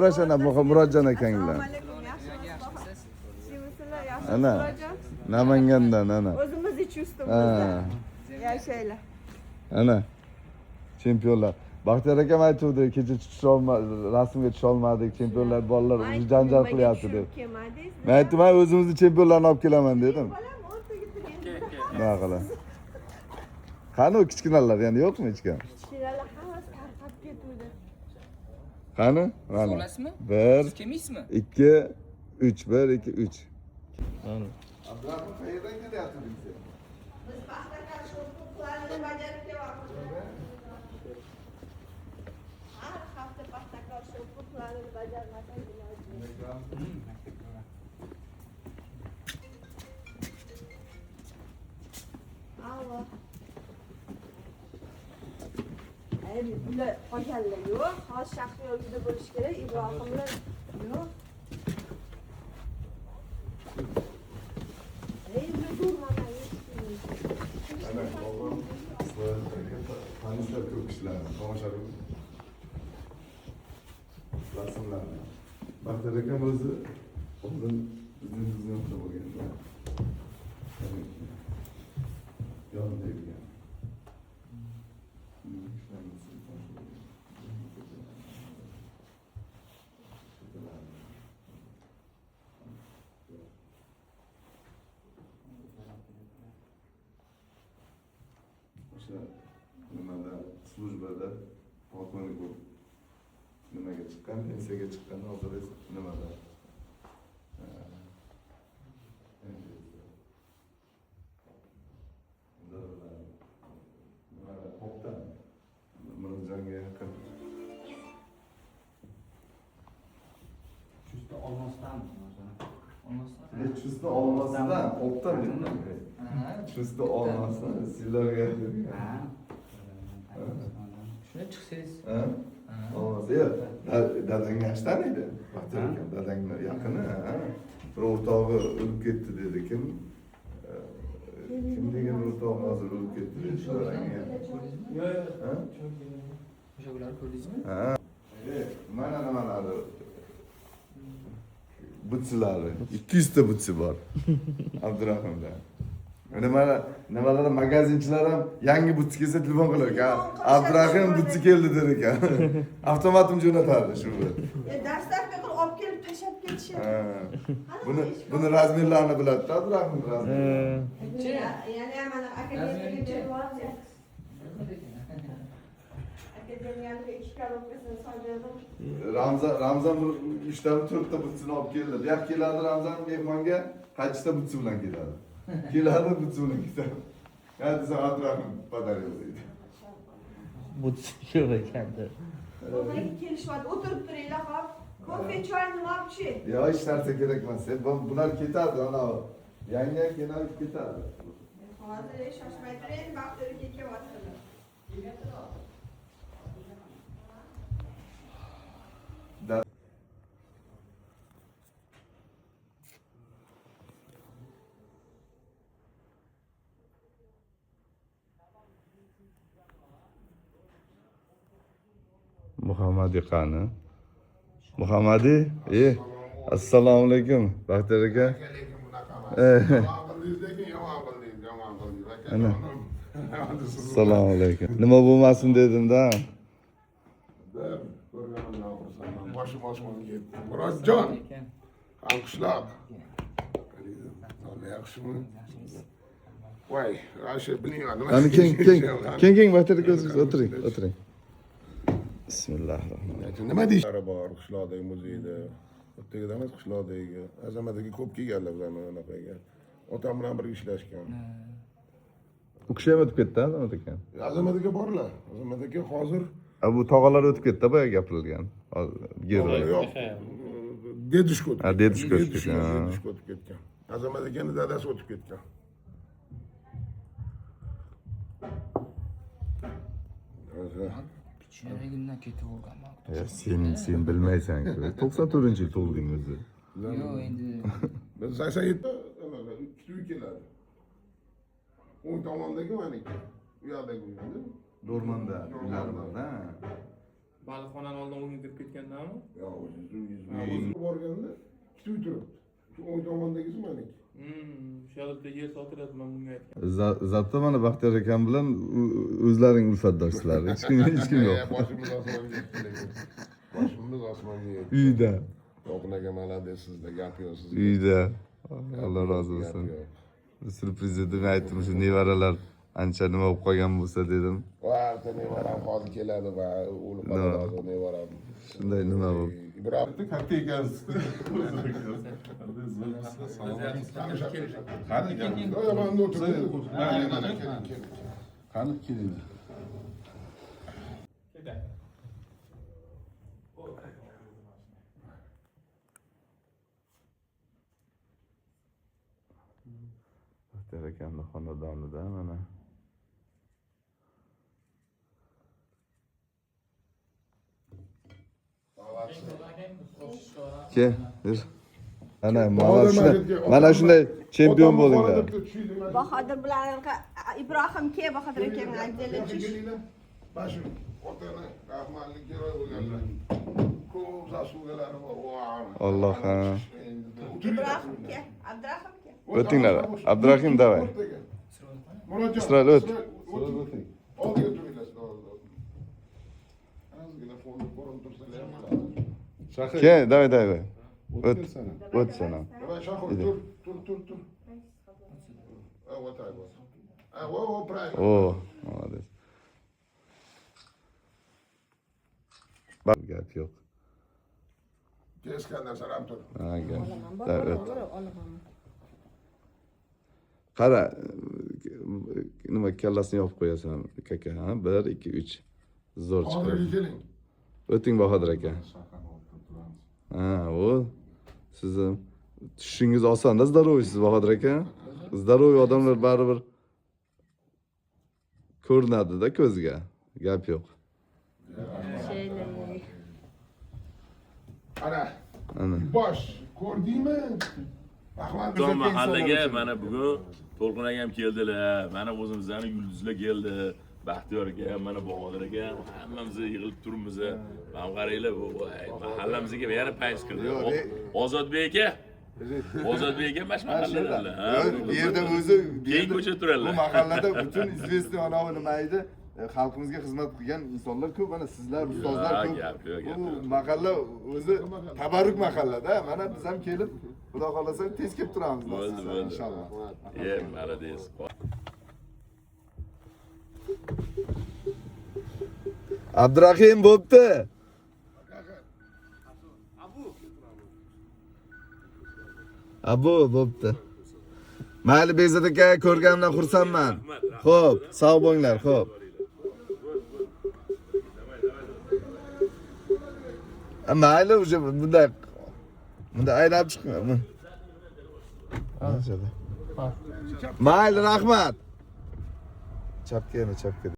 So'rashana Murodjon akanglar. Assalomu alaykum, yaxshimisiz? Yaxshimisizlar, yaxshi Ana. Murodjon? Namangandan ana. O'zimiz ich ustimizda. Yashaylar. Ana. Chempionlar. Baxtiyor akam aytuvdi, kecha rasmga tusha olmadik, chempionlar bolalar janjal qilyapti deb. Men aytdim, "Men o'zimizni chempionlarni olib kelaman" dedim. Nima qilay? Qani u kichkinalar, yana yo'qmi hech kim? Kichkinalar hammasi tarqab ketuvdi. Qani? Mana. Olasizmi? 1 Siz kimsizmi? 2 3 1 2 3. Mana. Abdurahmon qayerdan kelyapti bizga? Biz paxtakor huquqlarini bajarib kelyapmiz. Har hafta paxtakor huquqlarini bajarmasak Alo. Bular qolganlar yo'q. Hozir Shahriyog'da bo'lish kerak. Ibrohimlar yo'q. Ana, o'g'lim, tanishlar ko'p kishilar, tomosha qilib. Rasmlarni. Baxtiyor akam o'zi oldin bizning o'xshab bo'lgan. Yonida yurgan. Nimada slujbada polkovnik bo'lib nimaga chiqqan, pensiyaga chiqqan, hozir esa nimada Hopdan Murodjonga yaqin. Chusta olmasdan. Chusta olmasdan, Hopdan dedim. Chusta olmasdan sizlarga Shuna chiqsangiz. Ha? Olmasa yo'q. Dadang yaxshi taniydi. Baxtiyor akam dadangni yaqini, ha. Bir o'rtog'i o'lib ketdi dedi. Kim degan o'rtog'i hozir o'lib ketdi dedi. Shularga. Yo'q. Ha? O'sha ularni ko'rdingizmi? Ha. Mana nimalari? Butsilari. 200 ta butsi bor. Abdurahmonda. Nimalar magazinchilar ham yangi butsi kelsa telefon qilar ekan. Abdurahim butsi keldi der ekan. Avtomatim jo'natardi shu bir. Dastlabki qilib olib kelib tashab ketishadi. Buni razmerlarini biladi-da Abdurahim razmer. Yana mana akademiyaga berib yuboramiz. Akademiyaga 2 korobkasini solgandim. Ramzan 3 ta 4 ta butsini olib keldi. Bu yoq keladi Ramzan mehmonga qaytishda butsi bilan keladi. Keladi butsi bilan ketadi. Ya desa Abdurahim pодарил deydi. Butsi yo'q ekanda. O'g'liga kelishyapti. O'tirib turinglar, hop. Kofe, choy nima olib iching? Yo, hech narsa kerak emas. Bular ketadi, ana yangi kelib ketadi. Hozir shoshmay turing, Baxtiyor aka kelyaptilar. Muhammadi qani? Muhammadi? Assalomu alaykum. Baxtiyor aka. Ana. Assalomu alaykum. Nima bo'lmasin dedim-da. Boshim osmonga ketdi. Murodjon. Qamqishloq. Yaxshimi? Voy, Rashid bilmayman. Ana keng Baxtiyor aka o'tiring. Bismillahirrohmanirrohim. Nima deyishlar bor qishloqdagi muzeyda? O'tagida emas qishloqdagi. Azamat aka ko'p kelganlar bizlarni anaqaga. Otam bilan birga ishlashgan. U kishi ham o'tib ketdi, Azamat aka. Azamat aka borlar. Azamat aka hozir Bu tog'alar o'tib ketdi, boya gapirilgan. yo'q. Dedushka o'tib Ha, dedushka o'tib ketgan. Dedushka o'tib ketgan. Azamat akani dadasi o'tib ketgan. Kichkinagimdan ketib olganman. Sen bilmaysan-ku. 94-yil tug'ilding o'zi. Yo'q, endi Biz 87da ikkita uy keladi. O'ng tomondagi maniki. U yoqdagi uy. Do'rmonda uylar bor, ha. Baliqxonani oldin o'yin kirib ketgandami? Ya o'zi borganda ikkita uy turibdi. Shu o'ng tomondagisi meniki. O'sha yerda yer sotiryapman bunga aytgan. Zapta mana Baxtiyor akam bilan o'zlaring ulfatdoshsizlar. Hech kim yo'q. Boshimiz osmonga yetdi lekin. Boshimiz osmonga yetdi. Uyda. To'qnaga malades sizda gap yo'q sizda. Uyda. Alloh rozi bo'lsin. Gap yo'q. Surpriz dedim, aytdim shu nevaralar ancha nima bo'lib qolgan bo'lsa dedim. Va erta nevaram hozir keladi va o'lib qoladi hozir nevaram. Shunday nima bo'lib. Ibrohim katta ekansiz. Qani ekan? yo man o'tirdim. Mana keling. Qani keling. Baxtiyor akamni xonadonida mana. Ke, bir. Mana shunday chempion bo'linglar. Bahodir bilan Ibrohim ke Bahodir akang ajralib Başım otana rahmanlik kerak bo'lganlar. Ko'p zaslug'alari bor. Alloh ha. Ibrohim ke, Abdurahim ke. O'tinglar. Abdurahim davay. Isroil o't. Oldiga turinglar. Ozgina fonni ko'rib tursalar bo'ladi. Ke, davay. O't sana. Shohid tur. O'tay bor. O pray. O, молодец. Bak gap yo'q. Keskandan saram tur. Ha, gap. Evet. Qara, nima kallasini yopib qo'yasan, kaka, ha? 1 2 3. Zo'r Hozir chiqadi. keling. O'ting Bahodir aka. Ha, o sizni tushishingiz oson-da, zdarovysiz Bahodir aka. Zdaroviy odamlar baribir ko'rinadi-da ko'zga. Gap yo'q. Ana. Bosh ko'rdingmi? Tom mahallaga mana bugun To'lqin akam keldilar. Mana o'zimizdan yulduzlar keldi. Baxtiyor aka, mana Bahodir aka, hammamiz yig'ilib turibmiz. Mana qaranglar, mahallamizga yana payz kirdi. Ozodbek aka. Ozodbek aka mashmahallalar. Bu yerda o'zi keng ko'cha turadilar. Bu mahallada butun izvestni anavi nima edi? Xalqimizga xizmat qilgan insonlar ko'p, mana sizlar, ustozlar ko'p. Bu mahalla o'zi tabarruk mahallada. Mana biz ham kelib, Xudo xolasa tez kelib turamiz. Bo'ldi. Inshaalloh. Malades. Abdurahim bo'pti. Abu bo'pti. Mayli Bekzod aka, ko'rganimdan xursandman. Xo'p, sog' bo'linglar, xo'p. Mayli, o'sha bunday aylab chiqma. Mayli, rahmat. Chapga.